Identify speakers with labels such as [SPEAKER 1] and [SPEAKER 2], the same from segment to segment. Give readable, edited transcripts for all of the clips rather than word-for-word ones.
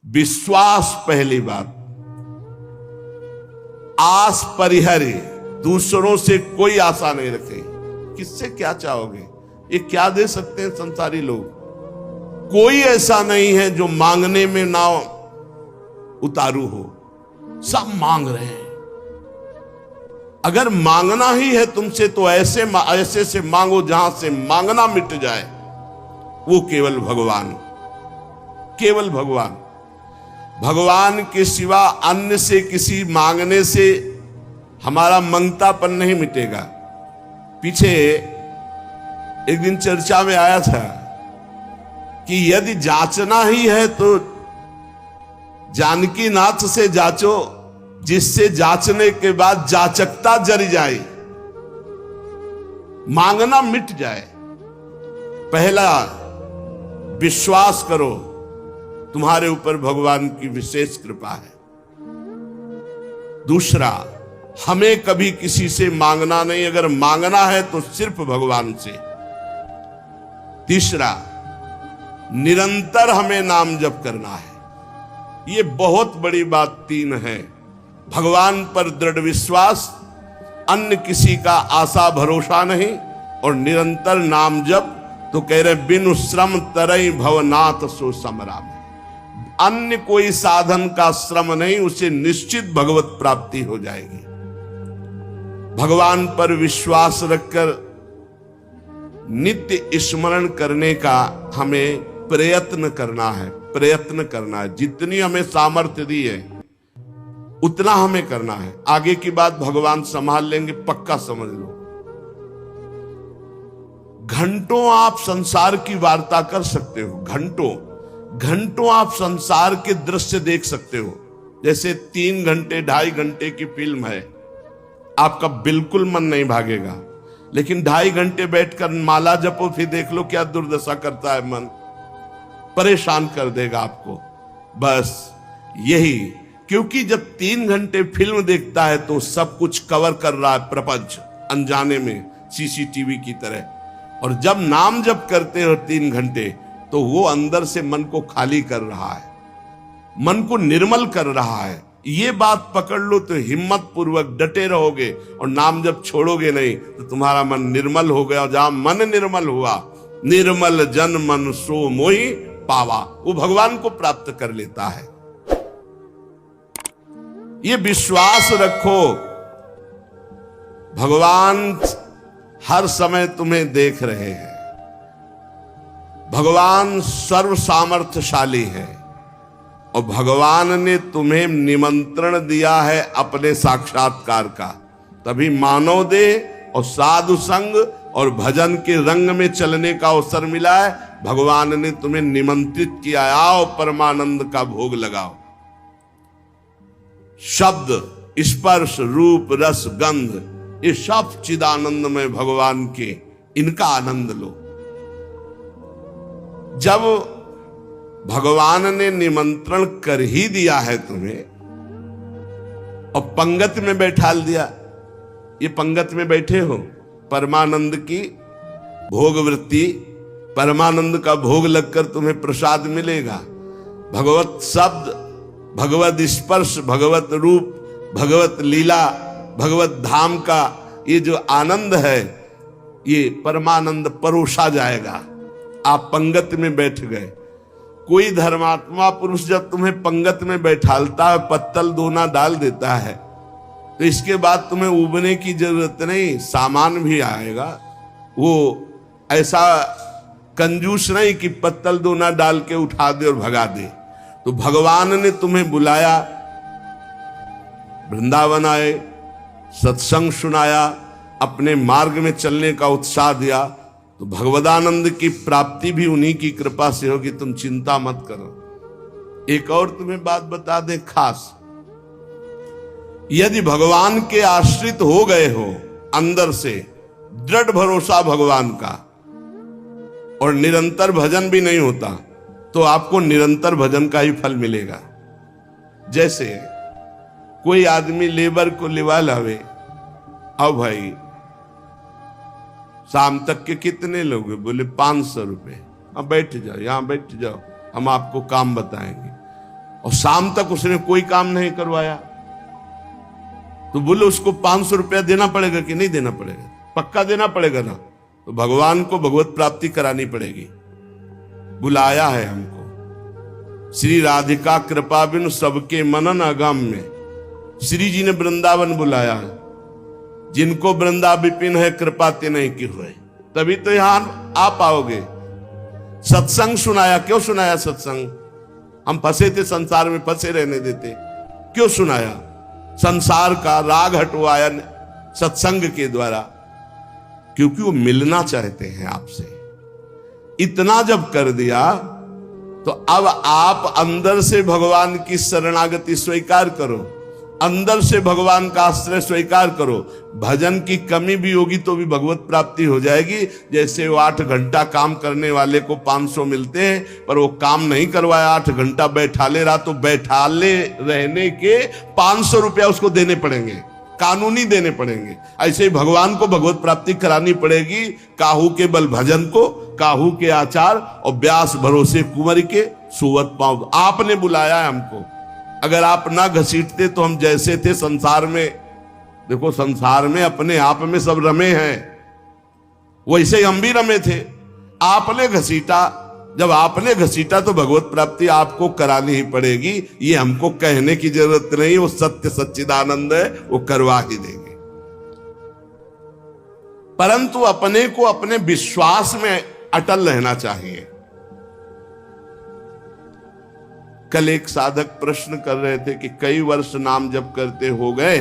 [SPEAKER 1] विश्वास पहली बात। आस परिहरे, दूसरों से कोई आशा नहीं रखे। किससे क्या चाहोगे? ये क्या दे सकते हैं संसारी लोग? कोई ऐसा नहीं है जो मांगने में ना उतारू हो, सब मांग रहे हैं। अगर मांगना ही है तुमसे तो ऐसे से मांगो जहां से मांगना मिट जाए। वो केवल भगवान, केवल भगवान। भगवान के सिवा अन्य से किसी मांगने से हमारा मंगतापन नहीं मिटेगा। पीछे एक दिन चर्चा में आया था कि यदि जांचना ही है तो जानकी नाथ से जांचो, जिससे जांचने के बाद जाचकता जर जाए, मांगना मिट जाए। पहला, विश्वास करो तुम्हारे ऊपर भगवान की विशेष कृपा है। दूसरा, हमें कभी किसी से मांगना नहीं, अगर मांगना है तो सिर्फ भगवान से। तीसरा, निरंतर हमें नाम जप करना है। ये बहुत बड़ी बात तीन है। भगवान पर दृढ़ विश्वास, अन्य किसी का आशा भरोसा नहीं, और निरंतर नाम जप। तो कह रहे बिनु श्रम तरई भवनाथ सो समराम। अन्य कोई साधन का श्रम नहीं, उसे निश्चित भगवत प्राप्ति हो जाएगी। भगवान पर विश्वास रखकर नित्य स्मरण करने का हमें प्रयत्न करना है, प्रयत्न करना है। जितनी हमें सामर्थ्य दी है उतना हमें करना है। आगे की बात भगवान संभाल लेंगे, पक्का समझ लो। घंटों आप संसार की वार्ता कर सकते हो, घंटों घंटों आप संसार के दृश्य देख सकते हो। जैसे 3 घंटे 2.5 घंटे की फिल्म है, आपका बिल्कुल मन नहीं भागेगा। लेकिन 2.5 घंटे बैठकर माला जपो, फिर देख लो क्या दुर्दशा करता है मन, परेशान कर देगा आपको। बस यही, क्योंकि जब 3 घंटे फिल्म देखता है तो सब कुछ कवर कर रहा है प्रपंच, अनजाने में सीसीटीवी की तरह। और जब नाम जप करते हो 3 घंटे, तो वो अंदर से मन को खाली कर रहा है, मन को निर्मल कर रहा है। ये बात पकड़ लो तो हिम्मत पूर्वक डटे रहोगे, और नाम जब छोड़ोगे नहीं तो तुम्हारा मन निर्मल हो गया। और जहां मन निर्मल हुआ, निर्मल जन मन सो मोहि पावा, वो भगवान को प्राप्त कर लेता है। ये विश्वास रखो, भगवान हर समय तुम्हें देख रहे हैं। भगवान सर्व सामर्थ्यशाली है, और भगवान ने तुम्हें निमंत्रण दिया है अपने साक्षात्कार का। तभी मानव देह और साधु संग और भजन के रंग में चलने का अवसर मिला है। भगवान ने तुम्हें निमंत्रित किया, आओ परमानंद का भोग लगाओ। शब्द, स्पर्श, रूप, रस, गंध, ये सब चिदानंद में भगवान के, इनका आनंद लो। जब भगवान ने निमंत्रण कर ही दिया है तुम्हें और पंगत में बैठा दिया, ये पंगत में बैठे हो, परमानंद की भोग वृत्ति, परमानंद का भोग लगकर तुम्हें प्रसाद मिलेगा। भगवत शब्द, भगवत स्पर्श, भगवत रूप, भगवत लीला, भगवत धाम का ये जो आनंद है, ये परमानंद परोसा जाएगा। आप पंगत में बैठ गए। कोई धर्मात्मा पुरुष जब तुम्हें पंगत में बैठालता है, पत्तल दोना डाल देता है, तो इसके बाद तुम्हें उबने की जरूरत नहीं, सामान भी आएगा। वो ऐसा कंजूस नहीं कि पत्तल दोना डाल के उठा दे और भगा दे। तो भगवान ने तुम्हें बुलाया, वृंदावन आए, सत्संग सुनाया, अपने मार्ग में चलने का उत्साह दिया, तो भगवदानंद की प्राप्ति भी उन्हीं की कृपा से होगी। तुम चिंता मत करो। एक और तुम्हें बात बता दे खास, यदि भगवान के आश्रित हो गए हो, अंदर से दृढ़ भरोसा भगवान का, और निरंतर भजन भी नहीं होता, तो आपको निरंतर भजन का ही फल मिलेगा। जैसे कोई आदमी लेबर को लिवा लावे, अब भाई शाम तक के कितने लोग? बोले 500 रुपए। अब बैठ जाओ, यहां बैठ जाओ, हम आपको काम बताएंगे। और शाम तक उसने कोई काम नहीं करवाया, तो बोले उसको 500 रुपया देना पड़ेगा कि नहीं देना पड़ेगा? पक्का देना पड़ेगा ना। तो भगवान को भगवत प्राप्ति करानी पड़ेगी। बुलाया है हमको। श्री राधिका कृपा बिन सबके मनन अगम में श्री जी ने वृंदावन बुलाया है। जिनको वृंदा विपिन है कृपा ते नहीं की हुए, तभी तो यहां आ पाओगे। सत्संग सुनाया, क्यों सुनाया सत्संग? हम फंसे थे संसार में, फंसे रहने देते, क्यों सुनाया? संसार का राग हटवाया सत्संग के द्वारा, क्योंकि वो मिलना चाहते हैं आपसे। इतना जब कर दिया तो अब आप अंदर से भगवान की शरणागति स्वीकार करो, अंदर से भगवान का आश्रय स्वीकार करो। भजन की कमी भी होगी तो भी भगवत प्राप्ति हो जाएगी। जैसे वो 8 घंटा काम करने वाले को 500 मिलते हैं, पर वो काम नहीं करवाया, 8 घंटा बैठाले रहा, तो बैठाले रहने के 500 रुपया उसको देने पड़ेंगे, कानूनी देने पड़ेंगे। ऐसे ही भगवान को भगवत प्राप्ति करानी पड़ेगी। काहू के बल भजन को, काहू के आचार और व्यास भरोसे कुंवर के सुवत पाँव। आपने बुलाया है हमको। अगर आप ना घसीटते तो हम जैसे थे संसार में, देखो संसार में अपने आप में सब रमे हैं, वैसे ही हम भी रमे थे। आपने घसीटा, जब आपने घसीटा तो भगवत प्राप्ति आपको करानी ही पड़ेगी। ये हमको कहने की जरूरत नहीं, वो सत्य सच्चिदानंद है, वो करवा ही देंगे। परंतु अपने को अपने विश्वास में अटल रहना चाहिए। कल एक साधक प्रश्न कर रहे थे कि कई वर्ष नाम जप करते हो गए,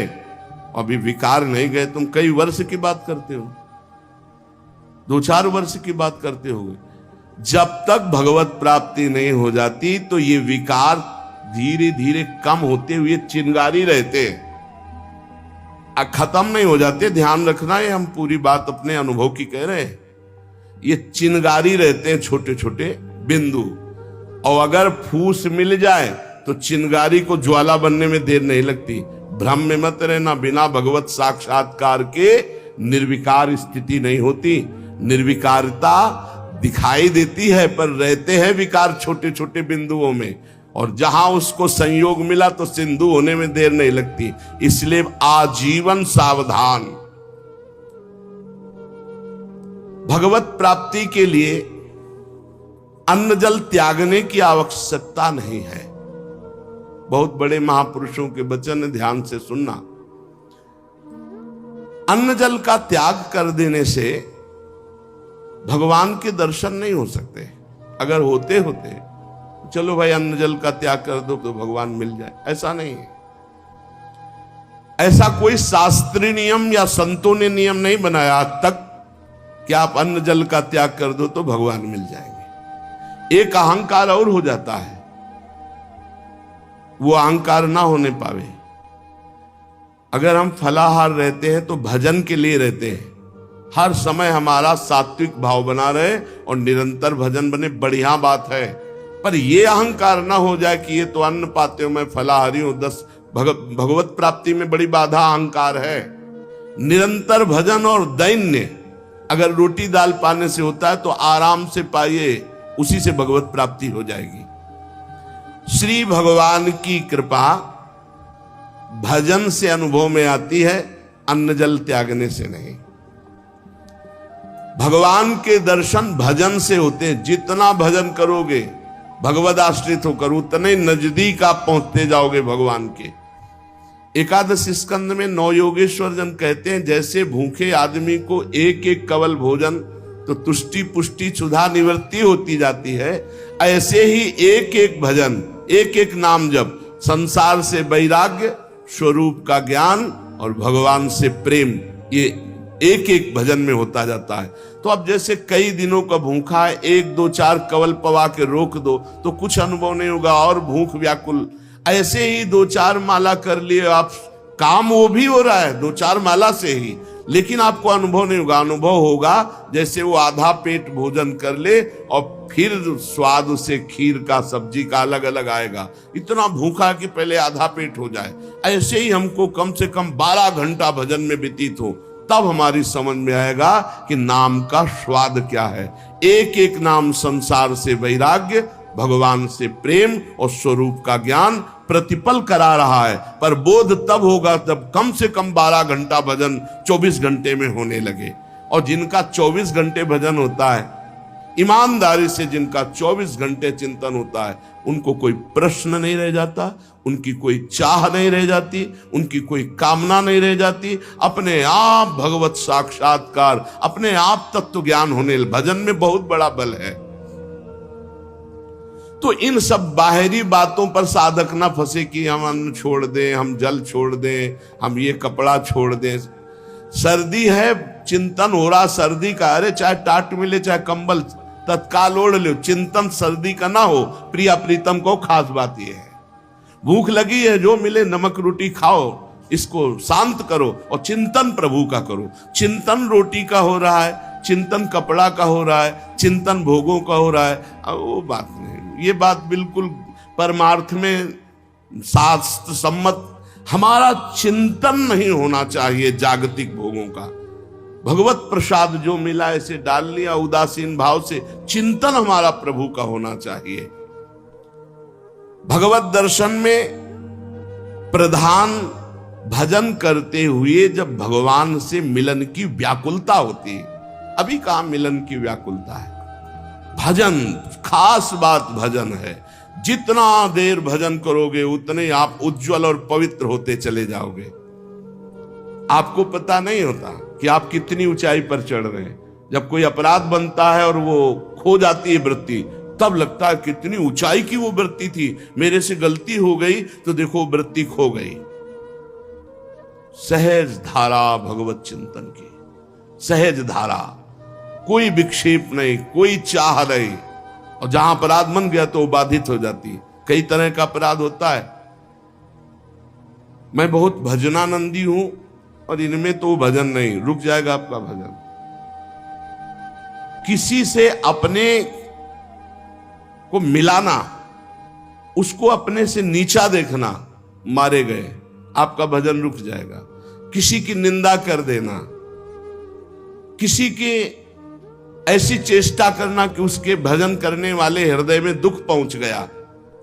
[SPEAKER 1] अभी विकार नहीं गए, तुम कई वर्ष की बात करते हो? 2-4 वर्ष की बात करते हो। जब तक भगवत प्राप्ति नहीं हो जाती तो ये विकार धीरे धीरे कम होते हुए चिंगारी रहते हैं, खत्म नहीं हो जाते। ध्यान रखना है, हम पूरी बात अपने अनुभव की कह रहे हैं। ये चिंगारी रहते हैं, छोटे छोटे बिंदु, और अगर फूस मिल जाए तो चिंगारी को ज्वाला बनने में देर नहीं लगती। भ्रम में मत रहना, बिना भगवत साक्षात्कार के निर्विकार स्थिति नहीं होती। निर्विकारता दिखाई देती है, पर रहते हैं विकार छोटे छोटे बिंदुओं में, और जहां उसको संयोग मिला तो सिंधु होने में देर नहीं लगती। इसलिए आजीवन सावधान। भगवत प्राप्ति के लिए अन्न जल त्यागने की आवश्यकता नहीं है। बहुत बड़े महापुरुषों के वचन ध्यान से सुनना। अन्न जल का त्याग कर देने से भगवान के दर्शन नहीं हो सकते। अगर होते होते चलो भाई अन्न जल का त्याग कर दो तो भगवान मिल जाए, ऐसा नहीं है। ऐसा कोई शास्त्रीय नियम या संतों ने नियम नहीं बनाया आज तक कि आप अन्न जल का त्याग कर दो तो भगवान मिल जाएंगे। एक अहंकार और हो जाता है, वो अहंकार ना होने पावे। अगर हम फलाहार रहते हैं तो भजन के लिए रहते हैं, हर समय हमारा सात्विक भाव बना रहे और निरंतर भजन बने, बढ़िया बात है। पर यह अहंकार ना हो जाए कि ये तो अन्न पाते हो, मैं फलाहारी हूं, 10 भगवत प्राप्ति में बड़ी बाधा अहंकार है। निरंतर भजन और दैन्य, अगर रोटी दाल पाने से होता है तो आराम से पाइए, उसी से भगवत प्राप्ति हो जाएगी। श्री भगवान की कृपा भजन से अनुभव में आती है, अन्न जल त्यागने से नहीं। भगवान के दर्शन भजन से होते हैं। जितना भजन करोगे भगवद आश्रित होकर, उतने नजदीक आप पहुंचते जाओगे भगवान के। एकादश स्कंद में 9 योगेश्वर जन कहते हैं, जैसे भूखे आदमी को एक एक कवल भोजन तो तुष्टि पुष्टि क्षुधा निवृत्ति होती जाती है, ऐसे ही एक एक भजन, एक एक नाम जप संसार से वैराग्य, स्वरूप का ज्ञान और भगवान से प्रेम, ये एक एक भजन में होता जाता है। तो अब जैसे कई दिनों का भूखा है, 1 2 4 कवल पवा के रोक दो तो कुछ अनुभव नहीं होगा और भूख व्याकुल। ऐसे ही 2-4 माला कर लिए आप, काम वो भी हो रहा है 2-4 माला से ही, लेकिन आपको अनुभव नहीं होगा। अनुभव होगा जैसे वो आधा पेट भोजन कर ले और फिर स्वाद उसे खीर का सब्जी का अलग अलग आएगा, इतना भूखा कि पहले आधा पेट हो जाए। ऐसे ही हमको कम से कम 12 घंटा भजन में व्यतीत हो, तब हमारी समझ में आएगा कि नाम का स्वाद क्या है। एक एक नाम संसार से वैराग्य, भगवान से प्रेम और स्वरूप का ज्ञान प्रतिपल करा रहा है। पर बोध तब होगा जब कम से कम 12 घंटा भजन 24 घंटे में होने लगे। और जिनका 24 घंटे भजन होता है, ईमानदारी से जिनका 24 घंटे चिंतन होता है, उनको कोई प्रश्न नहीं रह जाता, उनकी कोई चाह नहीं रह जाती, उनकी कोई कामना नहीं रह जाती। अपने आप भगवत साक्षात्कार, अपने आप तत्व ज्ञान होने, भजन में बहुत बड़ा बल है। तो इन सब बाहरी बातों पर साधक ना फंसे कि हम अन्न छोड़ दें, हम जल छोड़ दें, हम ये कपड़ा छोड़ दें। सर्दी है, चिंतन हो रहा सर्दी का, अरे चाहे टाट मिले चाहे कंबल तत्काल ओढ़ लो, चिंतन सर्दी का ना हो। प्रिया प्रीतम को खास बात यह है, भूख लगी है, जो मिले नमक रोटी खाओ, इसको शांत करो और चिंतन प्रभु का करो। चिंतन रोटी का हो रहा है, चिंतन कपड़ा का हो रहा है, चिंतन भोगों का हो रहा है, अब वो बात नहीं। ये बात बिल्कुल परमार्थ में शास्त्र सम्मत, हमारा चिंतन नहीं होना चाहिए जागतिक भोगों का। भगवत प्रसाद जो मिला इसे डाल लिया उदासीन भाव से, चिंतन हमारा प्रभु का होना चाहिए। भगवत दर्शन में प्रधान भजन करते हुए जब भगवान से मिलन की व्याकुलता होती है, अभी कहां मिलन की व्याकुलता है। भजन खास बात भजन है, जितना देर भजन करोगे उतने आप उज्जवल और पवित्र होते चले जाओगे। आपको पता नहीं होता कि आप कितनी ऊंचाई पर चढ़ रहे हैं। जब कोई अपराध बनता है और वो खो जाती है वृत्ति, तब लगता है कितनी ऊंचाई की वो वृत्ति थी, मेरे से गलती हो गई तो देखो वृत्ति खो गई। सहज धारा भगवत चिंतन की, सहज धारा, कोई विक्षेप नहीं, कोई चाह नहीं। और जहां अपराध बन गया तो बाधित हो जाती है। कई तरह का अपराध होता है। मैं बहुत भजनानंदी हूं और इनमें तो भजन नहीं, रुक जाएगा आपका भजन। किसी से अपने को मिलाना, उसको अपने से नीचा देखना, मारे गए, आपका भजन रुक जाएगा। किसी की निंदा कर देना, किसी की ऐसी चेष्टा करना कि उसके भजन करने वाले हृदय में दुख पहुंच गया,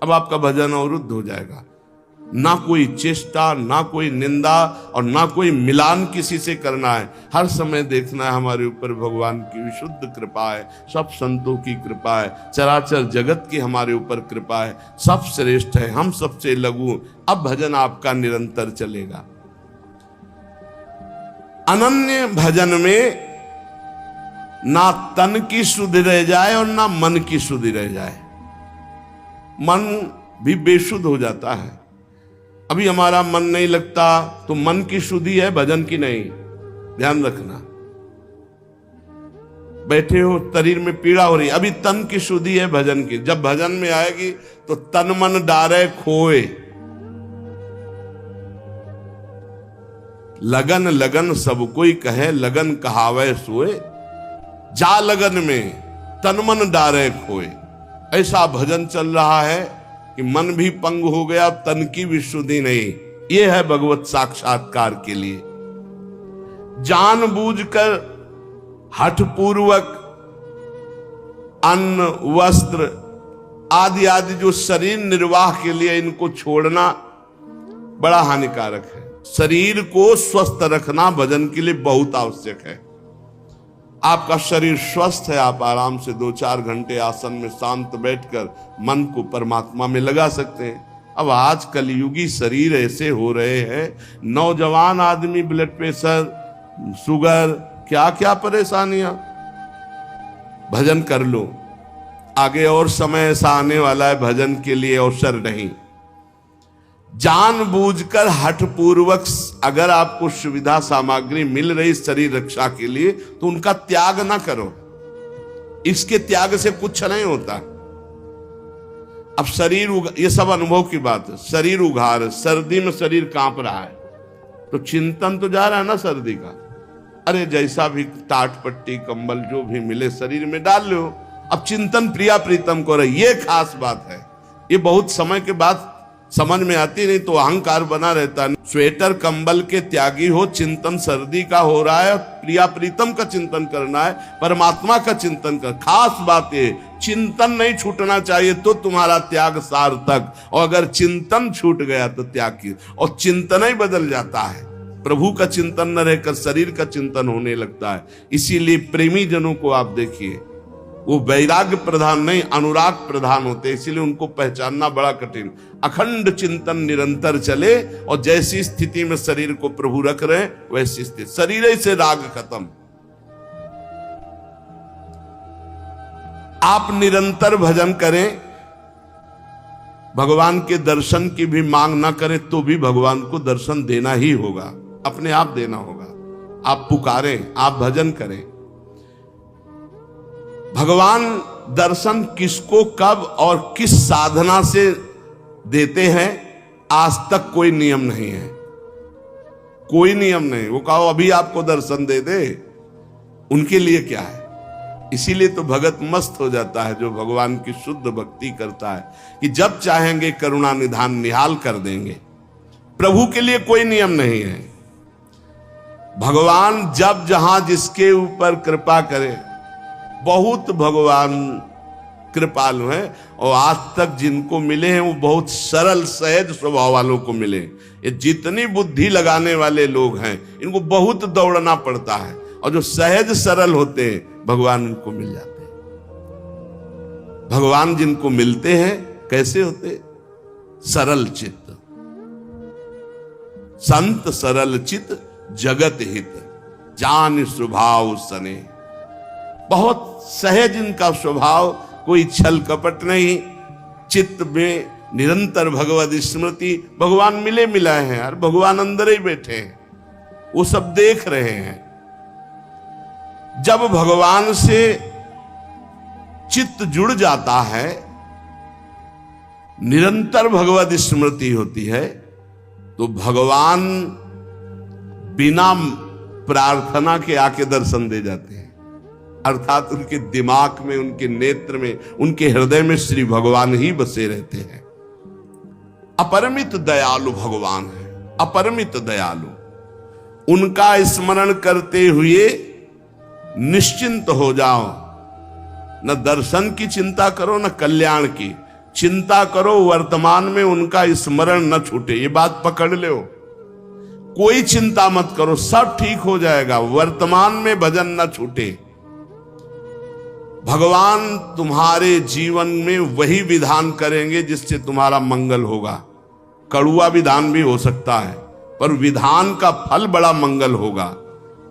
[SPEAKER 1] अब आपका भजन अवरुद्ध हो जाएगा। ना कोई चेष्टा, ना कोई निंदा और ना कोई मिलान किसी से करना है। हर समय देखना है हमारे ऊपर भगवान की विशुद्ध कृपा है, सब संतों की कृपा है, चराचर जगत की हमारे ऊपर कृपा है, सब श्रेष्ठ है, हम सबसे लघु। अब भजन आपका निरंतर चलेगा। अनन्य भजन में ना तन की शुद्धि रह जाए और ना मन की शुद्धि रह जाए। मन भी बेशुद्ध हो जाता है। अभी हमारा मन नहीं लगता तो मन की शुद्धि है, भजन की नहीं, ध्यान रखना। बैठे हो, शरीर में पीड़ा हो रही, अभी तन की शुद्धि है, भजन की। जब भजन में आएगी तो तन मन डारे खोए, लगन लगन सब कोई कहे, लगन कहावे सोए, जा लगन में तन मन डारे खोए। ऐसा भजन चल रहा है कि मन भी पंग हो गया, तन की भी शुद्धि नहीं। यह है भगवत साक्षात्कार के लिए। जानबूझकर हठपूर्वक अन्न, वस्त्र आदि आदि जो शरीर निर्वाह के लिए इनको छोड़ना बड़ा हानिकारक है। शरीर को स्वस्थ रखना भजन के लिए बहुत आवश्यक है। आपका शरीर स्वस्थ है, आप आराम से 2-4 घंटे आसन में शांत बैठकर मन को परमात्मा में लगा सकते हैं। अब आज कलयुगी शरीर ऐसे हो रहे हैं, नौजवान आदमी ब्लड प्रेशर, शुगर, क्या क्या परेशानियां। भजन कर लो, आगे और समय ऐसा आने वाला है भजन के लिए अवसर नहीं। जानबूझकर हठपूर्वक अगर आपको सुविधा सामग्री मिल रही शरीर रक्षा के लिए तो उनका त्याग ना करो। इसके त्याग से कुछ नहीं होता। अब शरीर, ये सब अनुभव की बात है। शरीर उघार है, सर्दी में शरीर कांप रहा है तो चिंतन तो जा रहा है ना सर्दी का। अरे जैसा भी टाट पट्टी कंबल जो भी मिले शरीर में डाल लो। अब चिंतन प्रिया प्रीतम को रहे, ये खास बात है। ये बहुत समय के बाद समझ में आती, नहीं तो अहंकार बना रहता है। स्वेटर कंबल के त्यागी हो, चिंतन सर्दी का हो रहा है, प्रिया प्रीतम का चिंतन करना है, परमात्मा का चिंतन कर। खास बात है चिंतन नहीं छूटना चाहिए तो तुम्हारा त्याग सार्थक, और अगर चिंतन छूट गया तो त्याग की, और चिंतन ही बदल जाता है। प्रभु का चिंतन न रहकर शरीर का चिंतन होने लगता है। इसीलिए प्रेमी जनों को आप देखिए, वो वैराग्य प्रधान नहीं अनुराग प्रधान होते, इसीलिए उनको पहचानना बड़ा कठिन। अखंड चिंतन निरंतर चले, और जैसी स्थिति में शरीर को प्रभु रख रहे हैं वैसी स्थिति, शरीर से राग खत्म। आप निरंतर भजन करें, भगवान के दर्शन की भी मांग ना करें तो भी भगवान को दर्शन देना ही होगा, अपने आप देना होगा। आप पुकारें, आप भजन करें। भगवान दर्शन किसको कब और किस साधना से देते हैं, आज तक कोई नियम नहीं है, कोई नियम नहीं। वो कहो अभी आपको दर्शन दे दे, उनके लिए क्या है। इसीलिए तो भगत मस्त हो जाता है जो भगवान की शुद्ध भक्ति करता है, कि जब चाहेंगे करुणा निधान निहाल कर देंगे। प्रभु के लिए कोई नियम नहीं है। भगवान जब जहां जिसके ऊपर कृपा करे, बहुत भगवान कृपालु हैं, और आज तक जिनको मिले हैं वो बहुत सरल सहज स्वभाव वालों को मिले। ये जितनी बुद्धि लगाने वाले लोग हैं इनको बहुत दौड़ना पड़ता है, और जो सहज सरल होते हैं भगवान उनको मिल जाते हैं। भगवान जिनको मिलते हैं कैसे होते, सरल चित्त, संत सरल चित्त जगत हित, जान स्वभाव सने। बहुत सहज इनका स्वभाव, कोई छल कपट नहीं, चित्त में निरंतर भगवत स्मृति। भगवान मिले मिलाए हैं यार, भगवान अंदर ही बैठे हैं, वो सब देख रहे हैं। जब भगवान से चित्त जुड़ जाता है, निरंतर भगवत स्मृति होती है, तो भगवान बिना प्रार्थना के आके दर्शन दे जाते हैं। अर्थात उनके दिमाग में, उनके नेत्र में, उनके हृदय में श्री भगवान ही बसे रहते हैं। अपरिमित दयालु भगवान है, अपरिमित दयालु। उनका स्मरण करते हुए निश्चिंत हो जाओ, न दर्शन की चिंता करो न कल्याण की चिंता करो, वर्तमान में उनका स्मरण न छूटे। ये बात पकड़ लो, कोई चिंता मत करो, सब ठीक हो जाएगा, वर्तमान में भजन न छूटे। भगवान तुम्हारे जीवन में वही विधान करेंगे जिससे तुम्हारा मंगल होगा। कड़ुआ विधान भी हो सकता है, पर विधान का फल बड़ा मंगल होगा।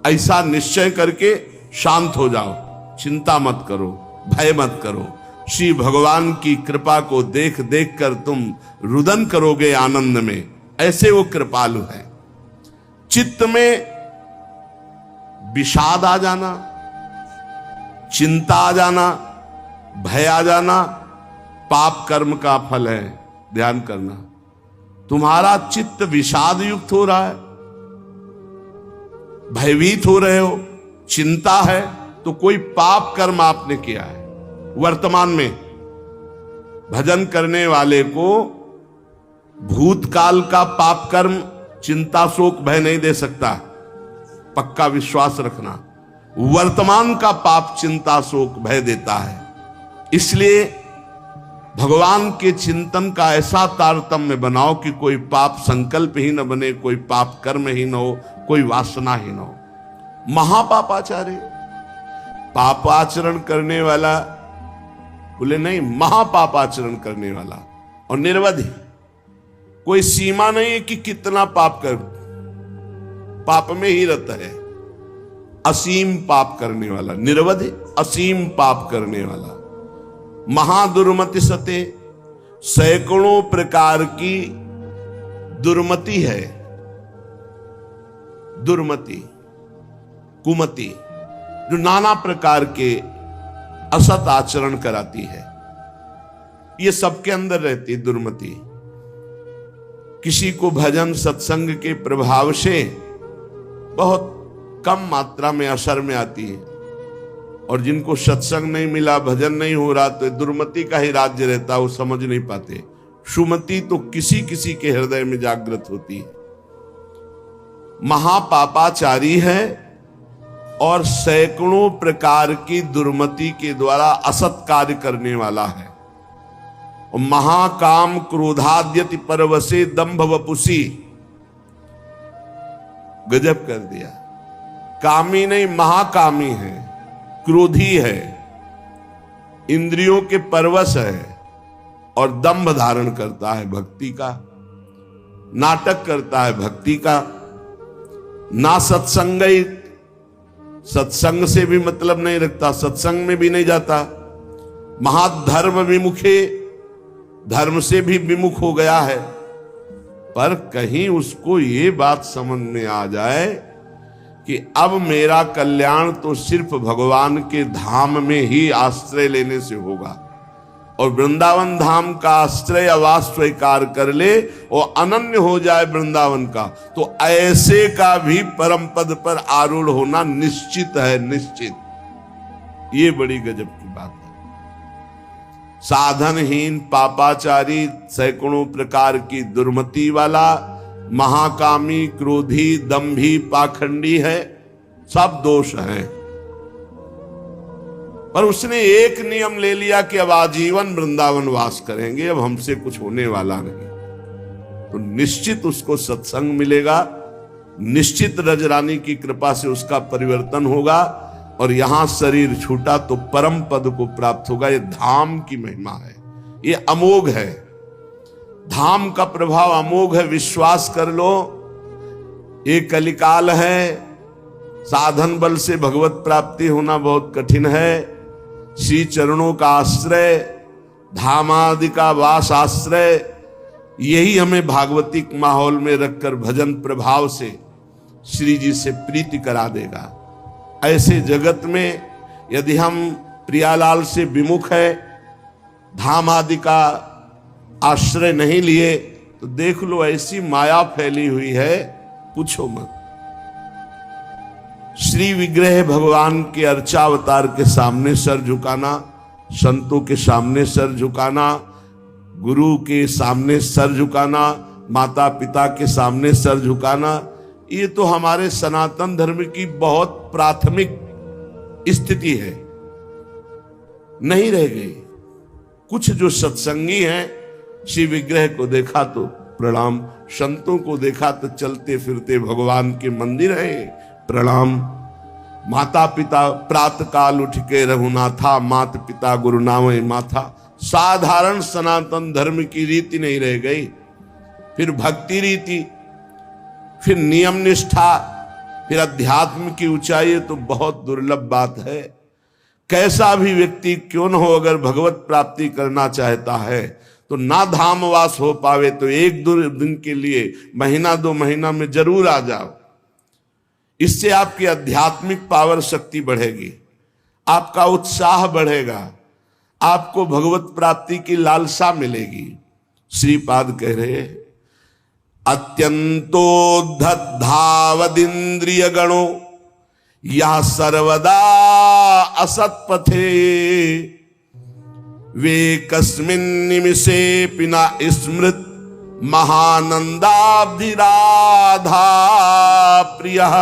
[SPEAKER 1] ऐसा निश्चय करके शांत हो जाओ, चिंता मत करो, भय मत करो। श्री भगवान की कृपा को देख देख कर तुम रुदन करोगे आनंद में, ऐसे वो कृपालु है। चित्त में विषाद आ जाना, चिंता आ जाना, भय आ जाना, पाप कर्म का फल है। ध्यान करना, तुम्हारा चित्त विषाद युक्त हो रहा है, भयभीत हो रहे हो, चिंता है, तो कोई पाप कर्म आपने किया है। वर्तमान में भजन करने वाले को भूतकाल का पाप कर्म चिंता शोक भय नहीं दे सकता, पक्का विश्वास रखना। वर्तमान का पाप चिंता शोक भय देता है। इसलिए भगवान के चिंतन का ऐसा तारतम्य बनाओ कि कोई पाप संकल्प ही न बने, कोई पाप कर्म ही न हो, कोई वासना ही न हो। महापापाचार्य, पापाचरण करने वाला बोले नहीं, महापापाचरण करने वाला, और निर्वधि, कोई सीमा नहीं है कि कितना पाप कर, पाप में ही रहता है। असीम पाप करने वाला, निर्वधि असीम पाप करने वाला। महादुर्मति सते, सैकड़ों प्रकार की दुर्मति है। दुर्मति, कुमति, जो नाना प्रकार के असत आचरण कराती है, ये सबके अंदर रहती है दुर्मति। किसी को भजन सत्संग के प्रभाव से बहुत कम मात्रा में असर में आती है, और जिनको सत्संग नहीं मिला, भजन नहीं हो रहा, तो दुर्मति का ही राज्य रहता, वो समझ नहीं पाते। सुमति तो किसी किसी के हृदय में जागृत होती है। महापापाचारी है और सैकड़ों प्रकार की दुर्मति के द्वारा असत कार्य करने वाला है। और महाकाम क्रोधाद्यति परवसे दंभ वपुसी, गजब कर दिया। कामी नहीं, महाकामी है, क्रोधी है, इंद्रियों के परवश है और दंभ धारण करता है भक्ति का, नाटक करता है भक्ति का। ना सत्संग, सत्संग से भी मतलब नहीं रखता, सत्संग में भी नहीं जाता। महाधर्म विमुखे, धर्म से भी विमुख हो गया है। पर कहीं उसको ये बात समझ में आ जाए कि अब मेरा कल्याण तो सिर्फ भगवान के धाम में ही आश्रय लेने से होगा, और वृंदावन धाम का आश्रय आवास स्वीकार कर ले और अनन्य हो जाए वृंदावन का, तो ऐसे का भी परम पद पर आरूढ़ होना निश्चित है, निश्चित। ये बड़ी गजब की बात है। साधनहीन, पापाचारी, सैकड़ों प्रकार की दुर्मति वाला, महाकामी, क्रोधी, दंभी, पाखंडी है, सब दोष है। पर उसने एक नियम ले लिया कि अब आजीवन वृंदावन वास करेंगे, अब हमसे कुछ होने वाला नहीं। तो निश्चित उसको सत्संग मिलेगा, निश्चित रजरानी की कृपा से उसका परिवर्तन होगा, और यहां शरीर छूटा तो परम पद को प्राप्त होगा। ये धाम की महिमा है, ये अमोघ है। धाम का प्रभाव अमोघ है, विश्वास कर लो। ये कलिकाल है, साधन बल से भगवत प्राप्ति होना बहुत कठिन है। श्री चरणों का आश्रय, धामादि का वास आश्रय, यही हमें भागवतिक माहौल में रखकर भजन प्रभाव से श्री जी से प्रीति करा देगा। ऐसे जगत में यदि हम प्रियालाल से विमुख है, धाम आदि का आश्रय नहीं लिए, तो देख लो ऐसी माया फैली हुई है, पूछो मत। श्री विग्रह भगवान के अर्चावतार के सामने सर झुकाना, संतों के सामने सर झुकाना, गुरु के सामने सर झुकाना, माता पिता के सामने सर झुकाना, ये तो हमारे सनातन धर्म की बहुत प्राथमिक स्थिति है, नहीं रह गई। कुछ जो सत्संगी हैं, श्री विग्रह को देखा तो प्रणाम, संतों को देखा तो चलते फिरते भगवान के मंदिर है, प्रणाम। माता पिता प्रातः काल उठ के रघुनाथा, माता पिता गुरु नामे माथा। साधारण सनातन धर्म की रीति नहीं रह गई। फिर भक्ति रीति, फिर नियम निष्ठा, फिर अध्यात्म की ऊंचाई, तो बहुत दुर्लभ बात है। कैसा भी व्यक्ति क्यों न हो, अगर भगवत प्राप्ति करना चाहता है तो ना धामवास हो पावे तो एक दो दिन के लिए, महीना दो महीना में जरूर आ जाओ। इससे आपकी आध्यात्मिक पावर शक्ति बढ़ेगी, आपका उत्साह बढ़ेगा, आपको भगवत प्राप्ति की लालसा मिलेगी। श्रीपाद कह रहे हैं, अत्यंतोद्धत-धावदिन्द्रिय गणो या सर्वदा असत्पथे, वे कस्मिन् निमिषे पिना स्मृत महानंदाब्धिराधा प्रियः,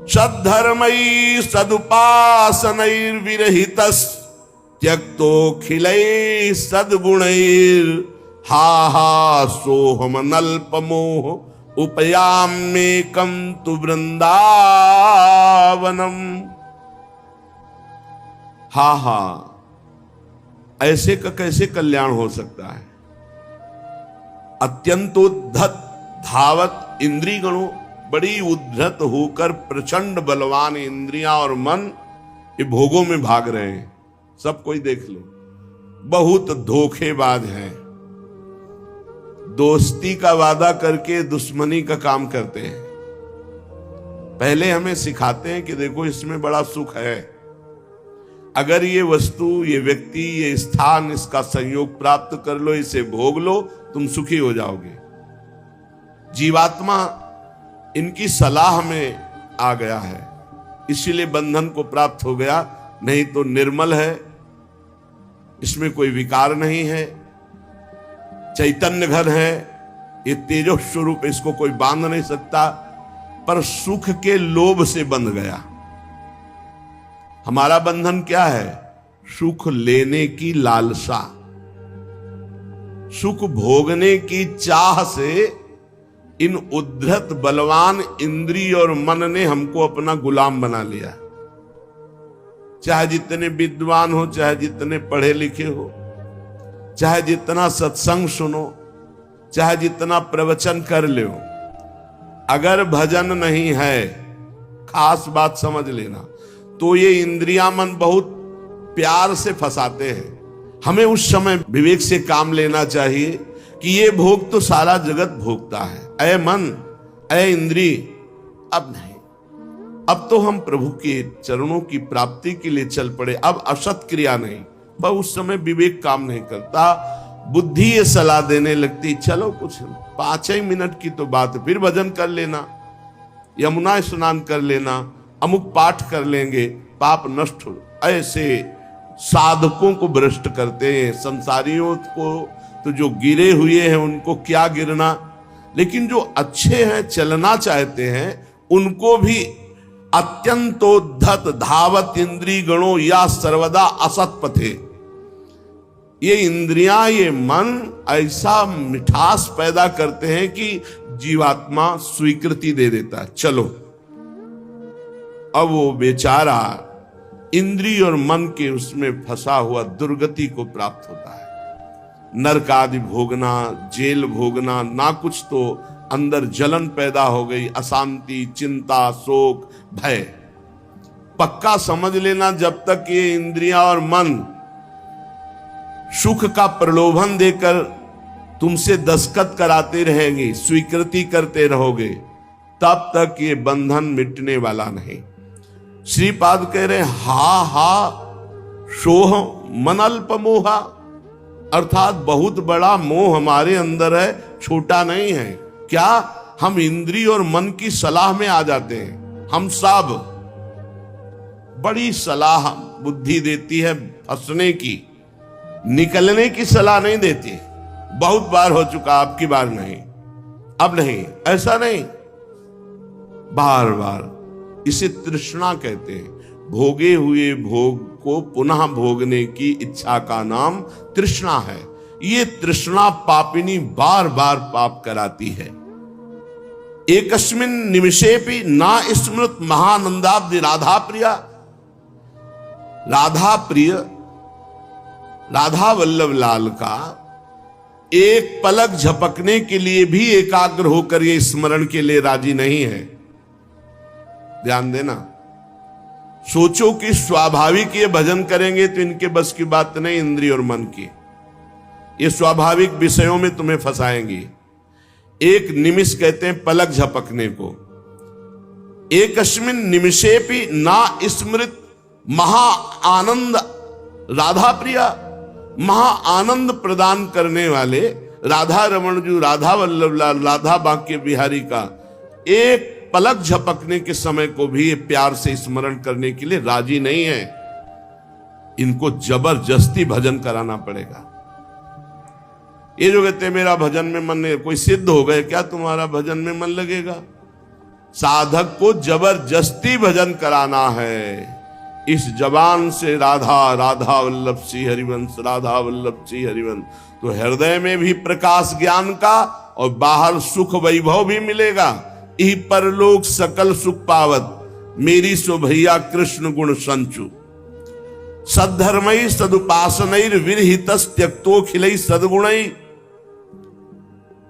[SPEAKER 1] सद्धर्मै सदुपासनैर्विरहितस् त्यक्तोऽखिलैः सद्गुणैर्, हा हा सोहम नल्पमोह उपयाम्येकं तु वृंदावनम। हा हा, ऐसे का कैसे कल्याण हो सकता है। अत्यंतोद्धत धावत इंद्रिय गणों, बड़ी उद्धत होकर प्रचंड बलवान इंद्रियां और मन ये भोगों में भाग रहे हैं। सब कोई देख लो, बहुत धोखेबाज हैं, दोस्ती का वादा करके दुश्मनी का काम करते हैं। पहले हमें सिखाते हैं कि देखो इसमें बड़ा सुख है, अगर ये वस्तु, ये व्यक्ति, ये स्थान, इसका संयोग प्राप्त कर लो, इसे भोग लो, तुम सुखी हो जाओगे। जीवात्मा इनकी सलाह में आ गया है, इसीलिए बंधन को प्राप्त हो गया। नहीं तो निर्मल है, इसमें कोई विकार नहीं है, चैतन्य घर है, ये तेजो स्वरूप, इसको कोई बांध नहीं सकता। पर सुख के लोभ से बंध गया। हमारा बंधन क्या है? सुख लेने की लालसा, सुख भोगने की चाह से इन उद्धत बलवान इंद्रिय और मन ने हमको अपना गुलाम बना लिया। चाहे जितने विद्वान हो, चाहे जितने पढ़े लिखे हो, चाहे जितना सत्संग सुनो, चाहे जितना प्रवचन कर लो, अगर भजन नहीं है, खास बात समझ लेना, तो ये इंद्रियां मन बहुत प्यार से फंसाते हैं। हमें उस समय विवेक से काम लेना चाहिए कि ये भोग तो सारा जगत भोगता है। ऐ मन, ऐ इंद्री, अब नहीं, अब तो हम प्रभु के चरणों की प्राप्ति के लिए चल पड़े, अब असत क्रिया नहीं। पर उस समय विवेक काम नहीं करता, बुद्धि ये सलाह देने लगती, चलो कुछ 5 ही मिनट की तो बात है, फिर भजन कर लेना, यमुना स्नान कर लेना, अमुक पाठ कर लेंगे, पाप नष्ट हो। ऐसे साधकों को भ्रष्ट करते हैं। संसारियों को तो जो गिरे हुए हैं उनको क्या गिरना, लेकिन जो अच्छे हैं, चलना चाहते हैं, उनको भी अत्यंतोद्धत धावत इंद्रिय गणों या सर्वदा असत पथे। ये इंद्रियां, ये मन ऐसा मिठास पैदा करते हैं कि जीवात्मा स्वीकृति दे देता है, चलो। अब वो बेचारा इंद्रिय और मन के उसमें फंसा हुआ दुर्गति को प्राप्त होता है। नरक आदि भोगना, जेल भोगना, ना कुछ तो अंदर जलन पैदा हो गई, अशांति, चिंता, शोक, भय। पक्का समझ लेना, जब तक ये इंद्रियां और मन सुख का प्रलोभन देकर तुमसे दस्तखत कराते रहेंगे, स्वीकृति करते रहोगे, तब तक ये बंधन मिटने वाला नहीं। श्रीपाद कह रहे, हा हा सोह मन अल्प मोहा, अर्थात बहुत बड़ा मोह हमारे अंदर है, छोटा नहीं है। क्या? हम इंद्रिय और मन की सलाह में आ जाते हैं। हम सब बड़ी सलाह बुद्धि देती है फंसने की, निकलने की सलाह नहीं देती। बहुत बार हो चुका, आपकी बार नहीं, अब नहीं, ऐसा नहीं, बार बार। इसे तृष्णा कहते हैं। भोगे हुए भोग को पुनः भोगने की इच्छा का नाम तृष्णा है। ये तृष्णा पापिनी बार बार पाप कराती है। एकस्मिन निमिषेपि ना स्मृत महानंदाब्दि राधा प्रिया। राधा प्रिय, राधा वल्लभ लाल का एक पलक झपकने के लिए भी एकाग्र होकर ये स्मरण के लिए राजी नहीं है। ध्यान देना, सोचो कि स्वाभाविक ये भजन करेंगे तो इनके बस की बात नहीं, इंद्रिय और मन की। ये स्वाभाविक विषयों में तुम्हें फंसाएंगी। एक निमिष कहते हैं पलक झपकने को। एकस्मिन निमिषेपि ना स्मृत महा आनंद राधा प्रिया। महा आनंद प्रदान करने वाले राधा रमण जी, राधा वल्लभ लाल, राधा बांके बिहारी का एक पलक झपकने के समय को भी प्यार से स्मरण करने के लिए राजी नहीं है। इनको जबरदस्ती भजन कराना पड़ेगा। ये जो कहते हैं मेरा भजन में मन नहीं, कोई सिद्ध हो गए क्या तुम्हारा भजन में मन लगेगा? साधक को जबरदस्ती भजन कराना है। इस जबान से राधा राधा वल्लभ सिंह हरिवंश, राधा वल्लभ सिंह हरिवंश, तो हृदय में भी प्रकाश ज्ञान का और बाहर सुख वैभव भी मिलेगा। इह परलोक सकल सुख पावत, मेरी सो भैया कृष्ण गुण संचु। सद्धर्मई सदुपासनैर विरहितस् त्यक्तोखिलै सद्गुणै।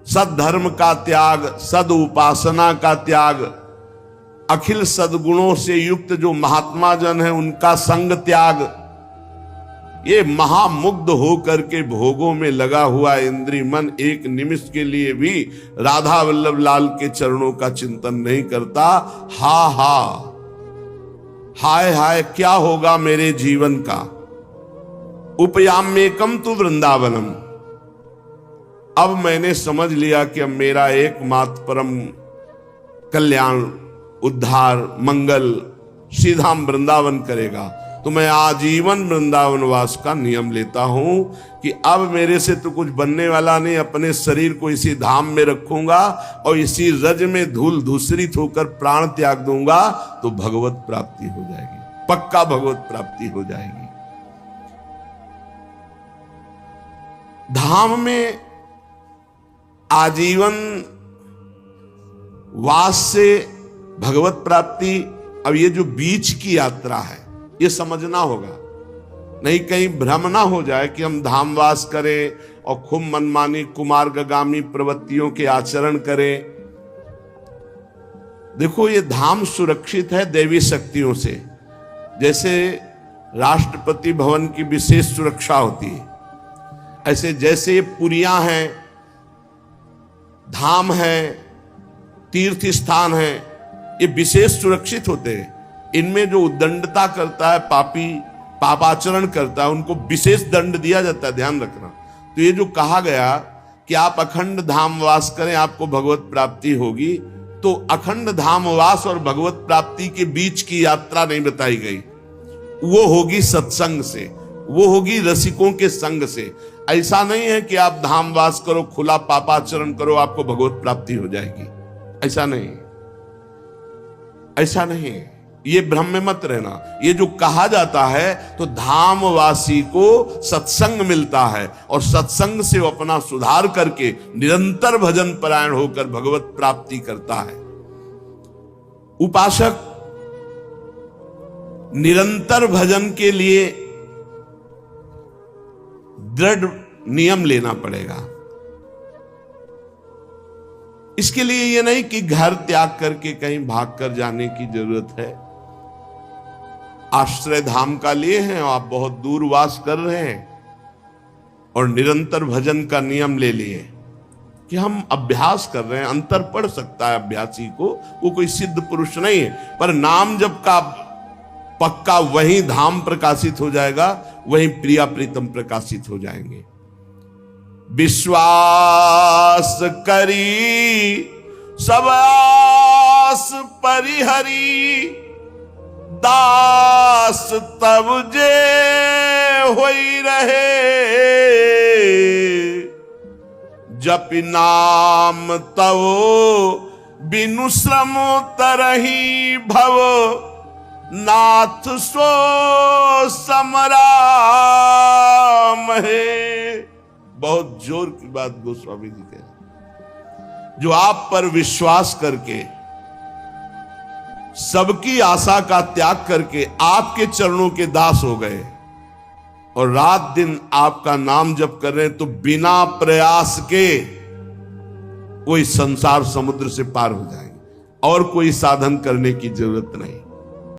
[SPEAKER 1] सद्धर्म का त्याग, सद उपासना का त्याग, अखिल सद्गुणों से युक्त जो महात्मा जन है उनका संग त्याग, ये महामुग्ध होकर के भोगों में लगा हुआ इंद्रिय मन एक निमिष के लिए भी राधा वल्लभ लाल के चरणों का चिंतन नहीं करता। हा हा, हाय हाय क्या होगा मेरे जीवन का। उपयाम्येकम तु वृंदावनम। अब मैंने समझ लिया कि अब मेरा एकमात्र परम कल्याण, उद्धार, मंगल सीधा वृंदावन करेगा। तो मैं आजीवन वृंदावन वास का नियम लेता हूं कि अब मेरे से तो कुछ बनने वाला नहीं, अपने शरीर को इसी धाम में रखूंगा और इसी रज में धूल धूसरित होकर प्राण त्याग दूंगा तो भगवत प्राप्ति हो जाएगी, पक्का भगवत प्राप्ति हो जाएगी। धाम में आजीवन वास से भगवत प्राप्ति, अब ये जो बीच की यात्रा है ये समझना होगा, नहीं कहीं भ्रम ना हो जाए कि हम धामवास करें और खूब मनमानी कुमार्गामी प्रवृत्तियों के आचरण करें। देखो ये धाम सुरक्षित है देवी शक्तियों से, जैसे राष्ट्रपति भवन की विशेष सुरक्षा होती है, ऐसे जैसे ये पुरियां हैं, धाम है, तीर्थ स्थान है, ये विशेष सुरक्षित होते हैं। इनमें जो उद्दंडता करता है, पापी पापाचरण करता है, उनको विशेष दंड दिया जाता है, ध्यान रखना। तो ये जो कहा गया कि आप अखंड धामवास करें आपको भगवत प्राप्ति होगी, तो अखंड धामवास और भगवत प्राप्ति के बीच की यात्रा नहीं बताई गई। वो होगी सत्संग से, वो होगी रसिकों के संग से। ऐसा नहीं है कि आप धामवास करो, खुला पापाचरण करो, आपको भगवत प्राप्ति हो जाएगी, ऐसा नहीं, ऐसा नहीं। ये भ्रम में मत रहना। ये जो कहा जाता है तो धामवासी को सत्संग मिलता है और सत्संग से वो अपना सुधार करके निरंतर भजन परायण होकर भगवत प्राप्ति करता है। उपासक निरंतर भजन के लिए दृढ़ नियम लेना पड़ेगा। इसके लिए ये नहीं कि घर त्याग करके कहीं भाग कर जाने की जरूरत है। आश्रय धाम का लिए हैं और आप बहुत दूर वास कर रहे हैं और निरंतर भजन का नियम ले लिए कि हम अभ्यास कर रहे हैं। अंतर पड़ सकता है अभ्यासी को, वो कोई सिद्ध पुरुष नहीं है, पर नाम जप का पक्का वही धाम प्रकाशित हो जाएगा, वही प्रिया प्रीतम प्रकाशित हो जाएंगे। विश्वास करी सब आस परिहरी, दास तब जे होई रहे, जप नाम तव बिनु श्रम तरही भव, नाथ सो समराम है। बहुत जोर की बात गोस्वामी जी कह रहे, जो आप पर विश्वास करके सबकी आशा का त्याग करके आपके चरणों के दास हो गए और रात दिन आपका नाम जप कर रहे हैं, तो बिना प्रयास के वो इस संसार समुद्र से पार हो जाएंगे और कोई साधन करने की जरूरत नहीं।